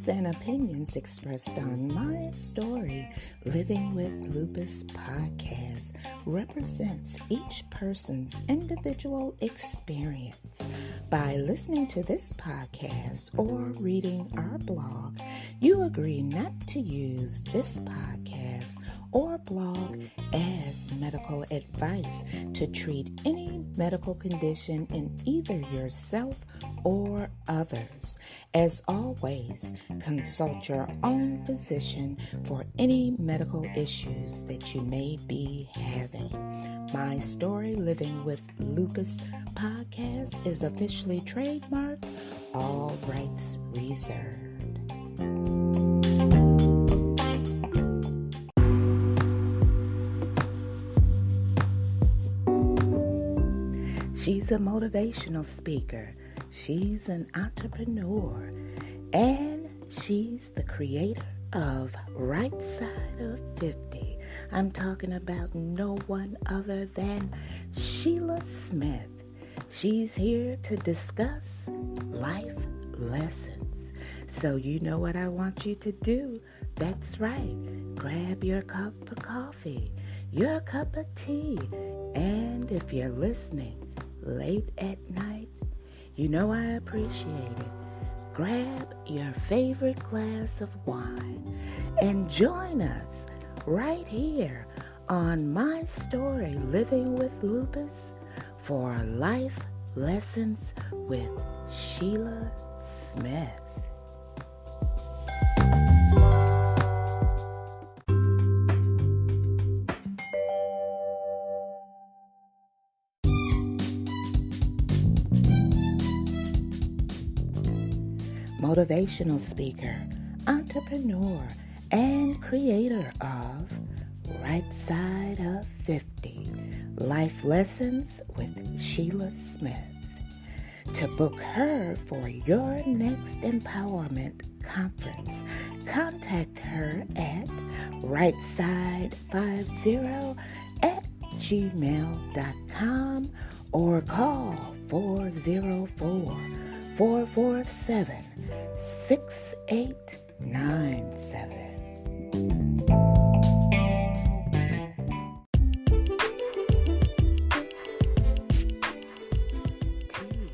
views and opinions expressed on my story, Living with Lupus podcast, represents each person's individual experience. By listening to this podcast or reading our blog, you agree not to use this podcast or blog as medical advice to treat any medical condition in either yourself or others. As always, consult your own physician for any medical issues that you may be having. My Story Living with Lupus podcast is officially trademarked, all rights reserved. She's a motivational speaker. She's an entrepreneur. And she's the creator of Right Side of 50. I'm talking about no one other than Shelia Smith. She's here to discuss life lessons. So you know what I want you to do. That's right. Grab your cup of coffee, your cup of tea, and if you're listening late at night, you know I appreciate it. Grab your favorite glass of wine and join us right here on My Story Living with Lupus for Life Lessons with Shelia Smith. Motivational speaker, entrepreneur, and creator of Right Side of 50, Life Lessons with Shelia Smith. To book her for your next empowerment conference, contact her at rightside50@gmail.com or call 404-447-6897. Tea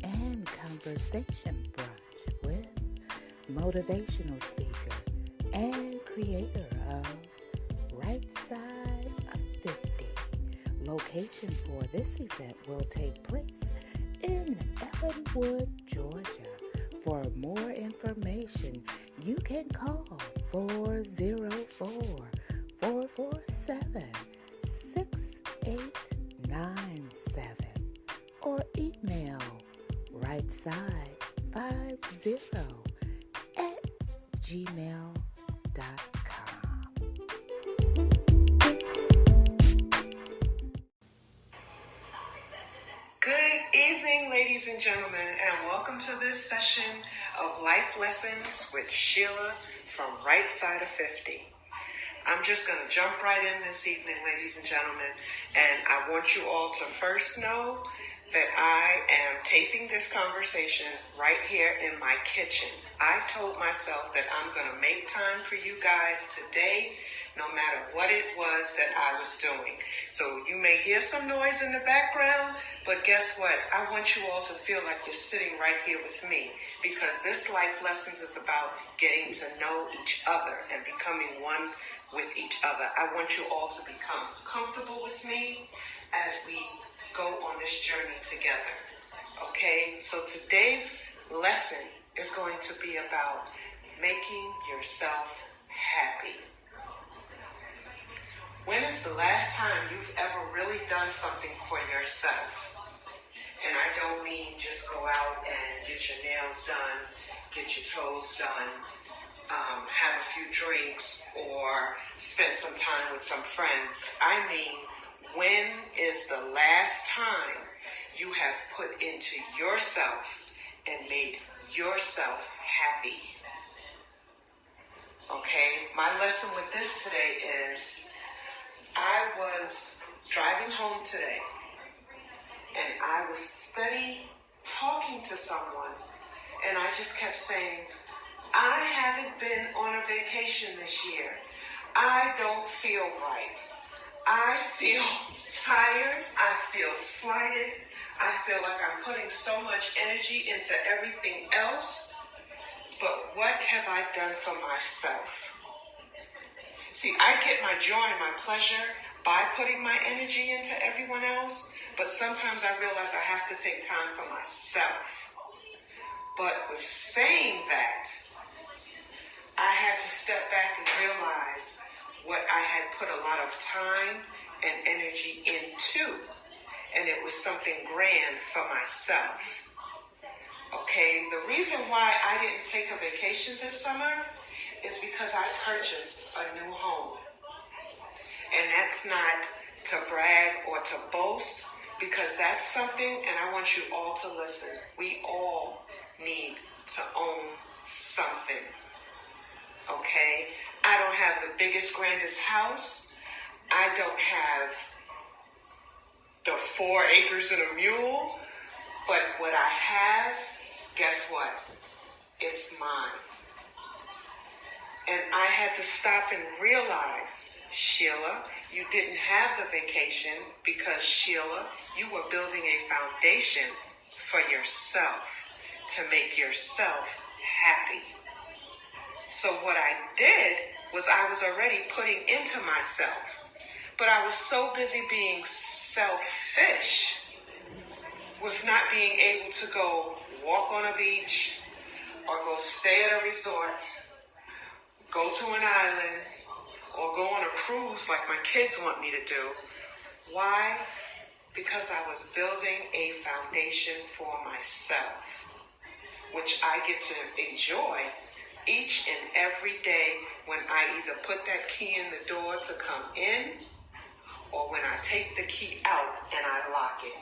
and conversation brunch with motivational speaker and creator of Right Side of 50. Location for this event will take place in Ellenwood, Georgia. For more information, you can call 404-447-6897 or email rightside50@gmail.com. Good evening, ladies and gentlemen, and welcome to this session of Life Lessons with Shelia from Right Side of 50. I'm just going to jump right in this evening, ladies and gentlemen, and I want you all to first know that I am taping this conversation right here in my kitchen. I told myself that I'm going to make time for you guys today, no matter what it was that I was doing. So you may hear some noise in the background, but guess what? I want you all to feel like you're sitting right here with me, because this Life Lessons is about getting to know each other and becoming one with each other. I want you all to become comfortable with me as we go on this journey together. Okay? So today's lesson is going to be about making yourself happy. When is the last time you've ever really done something for yourself? And I don't mean just go out and get your nails done, get your toes done, have a few drinks, or spend some time with some friends. I mean, when is the last time you have put into yourself and made yourself happy? Okay, my lesson with this today is, I was driving home today and I was steady talking to someone, and I just kept saying, I haven't been on a vacation this year. I don't feel right. I feel tired. I feel slighted. I feel like I'm putting so much energy into everything else. But what have I done for myself? See, I get my joy and my pleasure by putting my energy into everyone else, but sometimes I realize I have to take time for myself. But with saying that, I had to step back and realize what I had put a lot of time and energy into, and it was something grand for myself. Okay, the reason why I didn't take a vacation this summer is because I purchased a new home. And that's not to brag or to boast, because that's something, and I want you all to listen, we all need to own something. Okay? I don't have the biggest, grandest house. I don't have the 4 acres and a mule. But what I have, guess what? It's mine. And I had to stop and realize, Sheila, you didn't have the vacation because, Sheila, you were building a foundation for yourself to make yourself happy. So what I did was I was already putting into myself, but I was so busy being selfish with not being able to go walk on a beach or go stay at a resort, go to an island, or go on a cruise like my kids want me to do. Why? Because I was building a foundation for myself, which I get to enjoy each and every day when I either put that key in the door to come in, or when I take the key out and I lock it.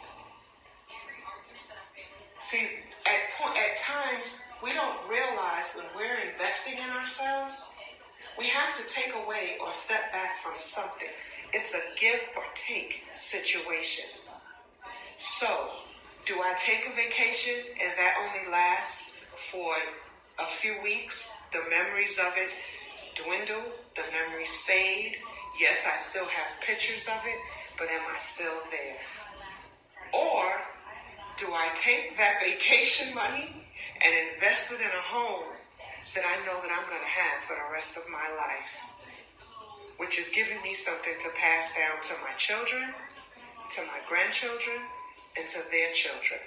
See, at times, we don't realize when we're investing in ourselves, we have to take away or step back from something. It's a give or take situation. So, do I take a vacation and that only lasts for a few weeks? The memories of it dwindle, the memories fade. Yes, I still have pictures of it, but am I still there? Or do I take that vacation money and invest it in a home that I know that I'm going to have for the rest of my life, which is giving me something to pass down to my children, to my grandchildren, and to their children?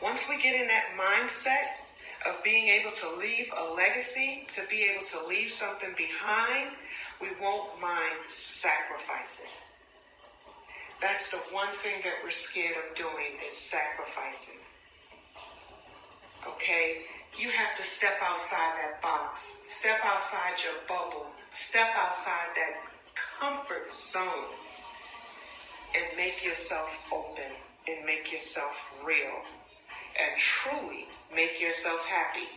Once we get in that mindset of being able to leave a legacy, to be able to leave something behind, we won't mind sacrificing. That's the one thing that we're scared of doing, is sacrificing. Okay? You have to step outside that box. Step outside your bubble. Step outside that comfort zone and make yourself open and make yourself real and truly make yourself happy.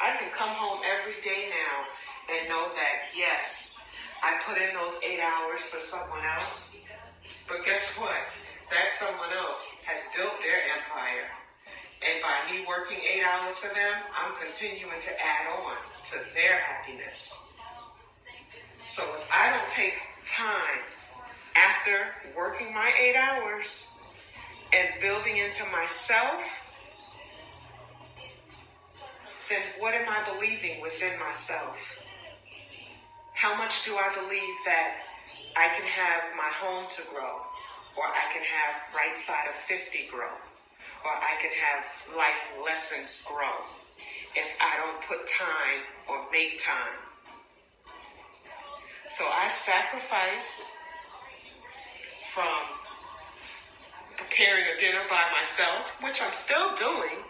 I can come home every day now and know that, yes, I put in those 8 hours for someone else, but guess what? That someone else has built their empire. And by me working 8 hours for them, I'm continuing to add on to their happiness. So if I don't take time after working my 8 hours and building into myself, then what am I believing within myself? How much do I believe that I can have my home to grow, or I can have Right Side of 50 grow, or I can have life lessons grow if I don't put time or make time? So I sacrifice from preparing a dinner by myself, which I'm still doing,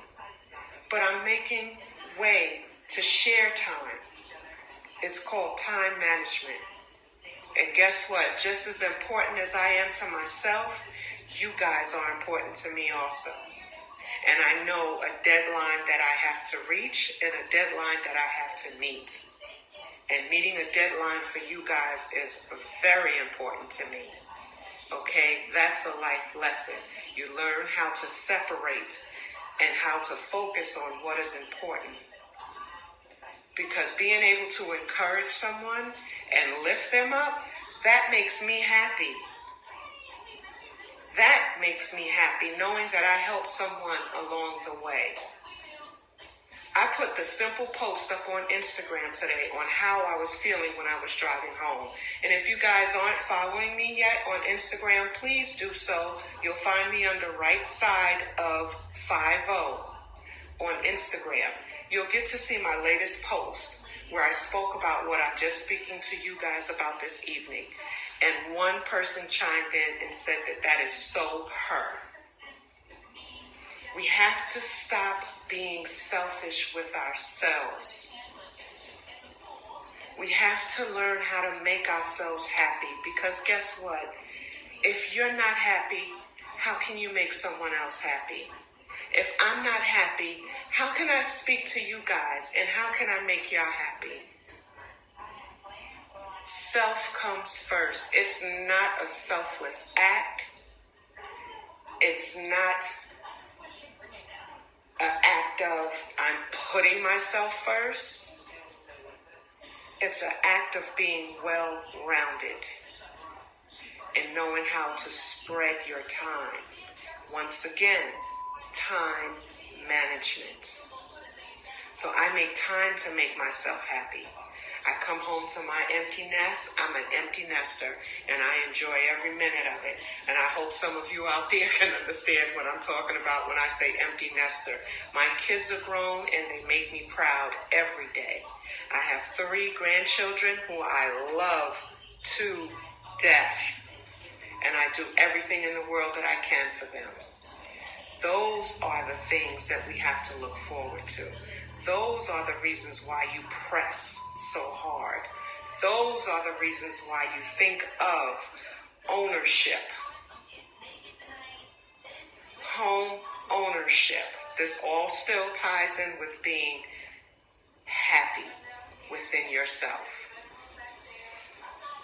but I'm making way to share time. It's called time management. And guess what? Just as important as I am to myself, you guys are important to me also. And I know a deadline that I have to reach and a deadline that I have to meet. And meeting a deadline for you guys is very important to me. Okay? That's a life lesson. You learn how to separate and how to focus on what is important. Because being able to encourage someone and lift them up, that makes me happy. That makes me happy, knowing that I helped someone along the way. I put the simple post up on Instagram today on how I was feeling when I was driving home. And if you guys aren't following me yet on Instagram, please do so. You'll find me under Right Side of 50 on Instagram. You'll get to see my latest post where I spoke about what I'm just speaking to you guys about this evening. And one person chimed in and said that that is so her. We have to stop being selfish with ourselves. We have to learn how to make ourselves happy, because guess what? If you're not happy, how can you make someone else happy? If I'm not happy, how can I speak to you guys, and how can I make y'all happy? Self comes first. It's not a selfless act. It's not an act of I'm putting myself first. It's an act of being well-rounded and knowing how to spread your time. Once again, time management. So I make time to make myself happy. I come home to my empty nest. I'm an empty nester, and I enjoy every minute of it. And I hope some of you out there can understand what I'm talking about when I say empty nester. My kids are grown, and they make me proud every day. I have 3 grandchildren who I love to death, and I do everything in the world that I can for them. Those are the things that we have to look forward to. Those are the reasons why you press so hard. Those are the reasons why you think of ownership. Home ownership. This all still ties in with being happy within yourself.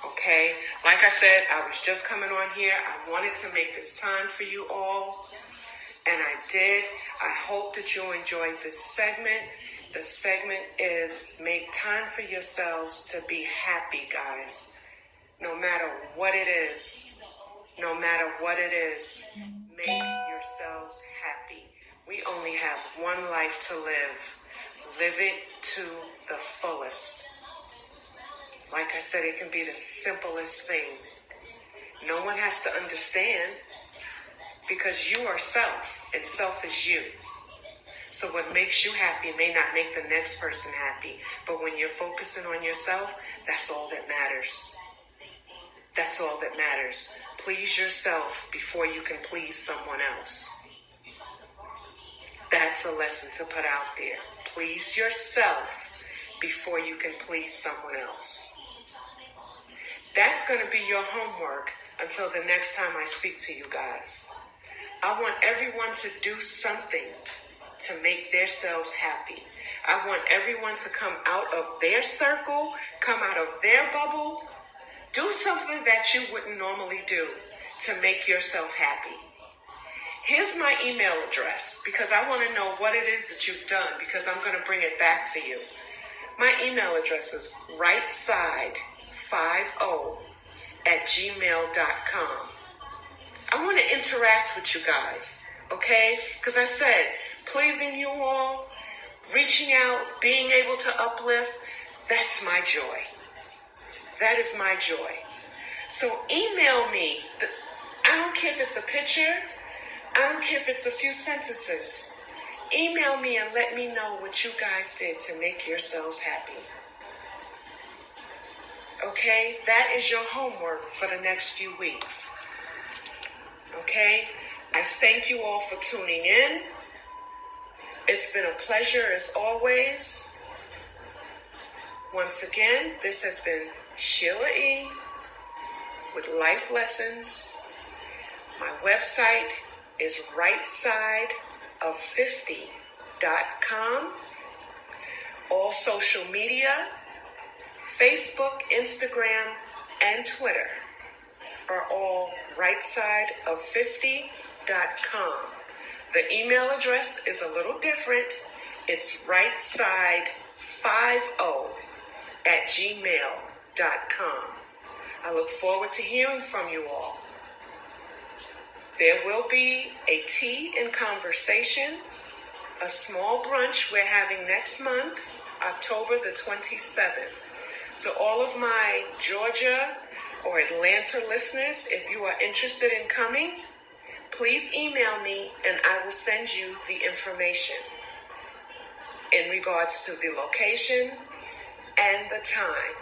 Okay? Like I said, I was just coming on here. I wanted to make this time for you all. And I did. I hope that you enjoyed this segment. The segment is make time for yourselves to be happy, guys. No matter what it is. No matter what it is. Make yourselves happy. We only have one life to live. Live it to the fullest. Like I said, it can be the simplest thing. No one has to understand. Because you are self, and self is you. So what makes you happy may not make the next person happy. But when you're focusing on yourself, that's all that matters. That's all that matters. Please yourself before you can please someone else. That's a lesson to put out there. Please yourself before you can please someone else. That's going to be your homework until the next time I speak to you guys. I want everyone to do something to make themselves happy. I want everyone to come out of their circle, come out of their bubble, do something that you wouldn't normally do to make yourself happy. Here's my email address because I want to know what it is that you've done because I'm going to bring it back to you. My email address is rightside50@gmail.com. I want to interact with you guys, okay? Because I said, pleasing you all, reaching out, being able to uplift, that's my joy. That is my joy. So email me. I don't care if it's a picture. I don't care if it's a few sentences. Email me and let me know what you guys did to make yourselves happy. Okay? That is your homework for the next few weeks. Okay? I thank you all for tuning in. It's been a pleasure as always. Once again, this has been Sheila E. with Life Lessons. My website is rightside50.com. All social media, Facebook, Instagram, and Twitter are all rightside50.com. The email address is a little different. It's rightside50@gmail.com. I look forward to hearing from you all. There will be a tea and conversation, a small brunch we're having next month, October the 27th. To all of my Georgia or Atlanta listeners, if you are interested in coming, please email me and I will send you the information in regards to the location and the time.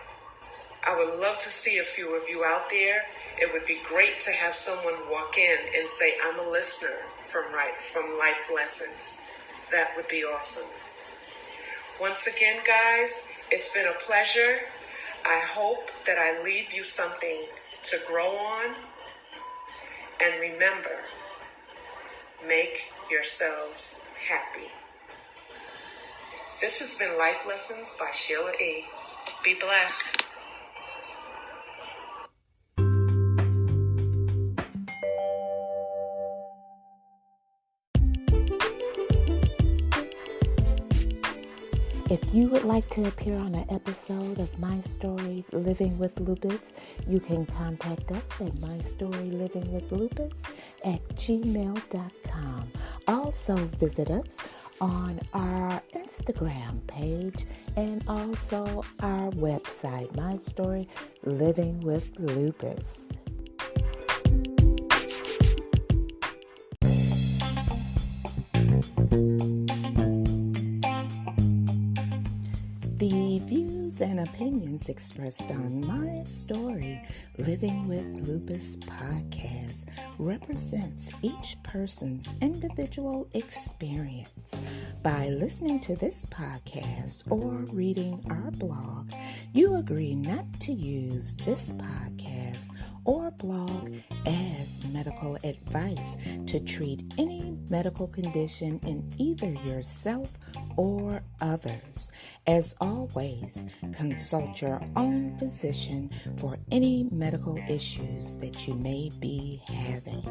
I would love to see a few of you out there. It would be great to have someone walk in and say, I'm a listener from Life Lessons. That would be awesome. Once again, guys, it's been a pleasure. I hope that I leave you something to grow on. And remember, make yourselves happy. This has been Life Lessons by Sheila E. Be blessed. If you would like to appear on an episode of My Story Living with Lupus, you can contact us at mystorylivingwithlupus@gmail.com. Also visit us on our Instagram page and also our website, My Story Living with Lupus. The views and opinions expressed on My Story Living with Lupus podcast represents each person's individual experience. By listening to this podcast or reading our blog, you agree not to use this podcast or blog as medical advice to treat any medical condition in either yourself or others. As always, consult your own physician for any medical issues that you may be having.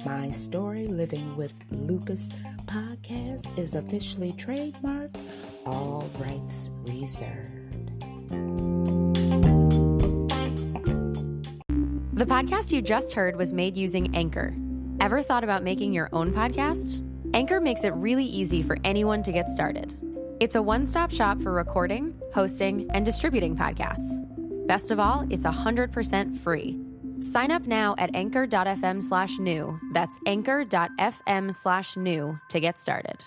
My Story Living with Lupus podcast is officially trademarked, all rights reserved. The podcast you just heard was made using Anchor. Ever thought about making your own podcast? Anchor makes it really easy for anyone to get started. It's a one-stop shop for recording, hosting, and distributing podcasts. Best of all, it's 100% free. Sign up now at anchor.fm/new. That's anchor.fm/new to get started.